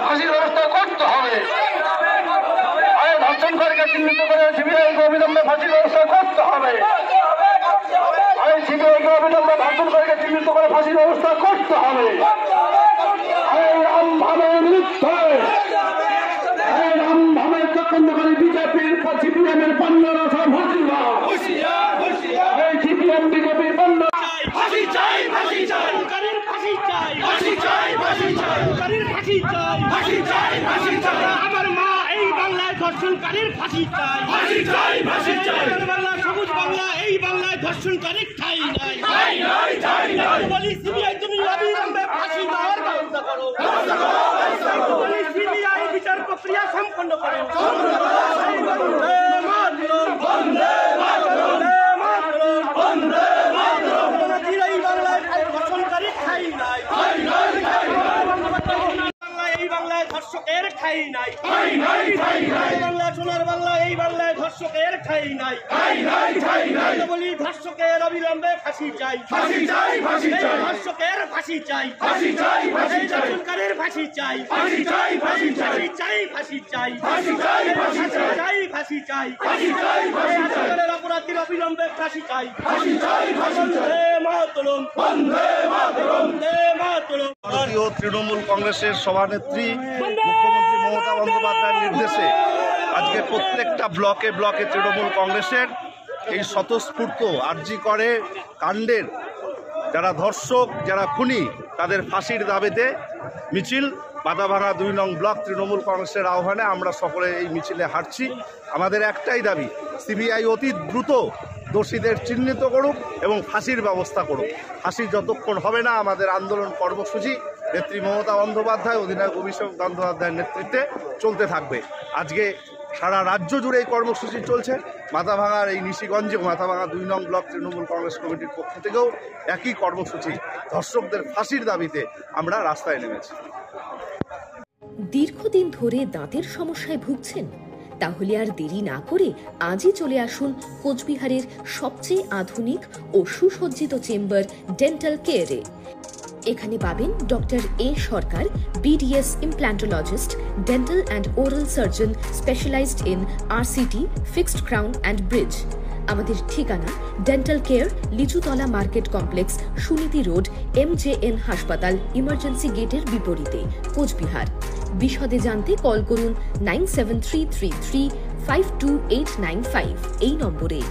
ফাঁসির ব্যবস্থা করতে হবে। ধর্ষণকারীকে চিহ্নিত করে সিবিআইকে অবিলম্বে ফাঁসির ব্যবস্থা করতে হবে। সিবিআইকে অবিলম্বে ধর্ষণকারীকে চিহ্নিত করে ফাঁসির ব্যবস্থা করতে হবে। রামভাবের বিরুদ্ধে রামভাবের চক্রান্তকারী বিজেপির সিপিএমের পণ্যরা সব সিপিএম বিজেপির পণ্য ফাঁসি চাই, ফাঁসি চাই, ফাঁসি চাই, ফাঁসি চাই, ফাঁসি চাই, ফাঁসি চাই, ফাঁসি চাই, ফাঁসি চাই। আমার মা এই বাংলায় ধর্ষণকারীর ফাঁসি চাই, ফাঁসি চাই, ফাঁসি চাই। বাংলা সবুজ বাংলা এই বাংলায় ধর্ষণকারীর ঠাঁই নাই, ঠাঁই নাই, ঠাঁই নাই। বলি সিবিআই তুমি অবিলম্বে ফাঁসি দেওয়ার ব্যবস্থা করো, বলি সিবিআই বিচার প্রক্রিয়া সম্পন্ন করো। বন্দে মাতরম, বন্দে মাতরম, বন্দে মাতরম। এই বাংলায় ধর্ষণকারীর ঠাঁই নাই, ঠাঁই নাই, ঠাঁই নাই। এই বাংলায় ধর্ষকের ঠাঁই নাই, ঠাঁই নাই, ঠাঁই নাই। বাংলা সোনার বাংলা এই বাংলায় ধর্ষকের ঠাঁই নাই, ঠাঁই নাই, ঠাঁই নাই। বলি ধর্ষকের অবিলম্বে ফাঁসি চাই, ফাঁসি চাই, ফাঁসি চাই। ধর্ষকের ফাঁসি চাই, ফাঁসি চাই, ফাঁসি চাই। ধর্ষণকারীর ফাঁসি চাই, ফাঁসি চাই, ফাঁসি চাই, চাই, ফাঁসি চাই, ফাঁসি চাই, ফাঁসি চাই, ফাঁসি চাই, ফাঁসি চাই, ফাঁসি চাই। অপরাধীর অবিলম্বে ফাঁসি চাই, ফাঁসি চাই, ফাঁসি চাই। বন্দে মাতরম, বন্দে মাতরম, বন্দে মাতরম। ভারতীয় তৃণমূল কংগ্রেসের সভানেত্রী মুখ্যমন্ত্রী মমতা বন্দ্যোপাধ্যায়ের নির্দেশে আজকে প্রত্যেকটা ব্লকে ব্লকে তৃণমূল কংগ্রেসের এই স্বতঃস্ফূর্ত আরজি করে কাণ্ডের যারা ধর্ষক যারা খুনি তাদের ফাঁসির দাবিতে মিছিল বাদাভাঙা ২ নং ব্লক তৃণমূল কংগ্রেসের আহ্বানে আমরা সকলে এই মিছিলে হাঁটছি। আমাদের একটাই দাবি, সিবিআই অতি দ্রুত দোষীদের চিহ্নিত করুক এবং ফাঁসির ব্যবস্থা করুক। ফাঁসি যতক্ষণ হবে না আমাদের আন্দোলন কর্মসূচি নেত্রী মমতা বন্দ্যোপাধ্যায় অধিনায়ক অভিষেক বন্দ্যোপাধ্যায়ের নেতৃত্বে চলতে থাকবে। আজকে সারা রাজ্য জুড়ে এই কর্মসূচি চলছে। মাথাভাঙার এই নিশিগঞ্জে মাথাভাঙা ২ নং ব্লক তৃণমূল কংগ্রেস কমিটির পক্ষ থেকেও একই কর্মসূচি, ধর্ষকদের ফাঁসির দাবিতে আমরা রাস্তায় নেমেছি। দীর্ঘদিন ধরে দাঁতের সমস্যায় ভুগছেন? তাহলে আর দেরি না করে আজই চলে আসুন কোচবিহারের সবচেয়ে আধুনিক ও সুসজ্জিত চেম্বার ডেন্টাল কেয়ারে। এখানে পাবেন doctor A Sarkar, BDS implantologist, dental and oral surgeon specialized in RCT, fixed crown and bridge. আমাদের ঠিকানা dental care, Lichutala market complex, Suniti road, MJN হাসপাতাল, ইমার্জেন্সি গেটের বিপরীতে, কোচবিহার। বিশদে জানতে কল করুন 9733352895 এই নম্বরে।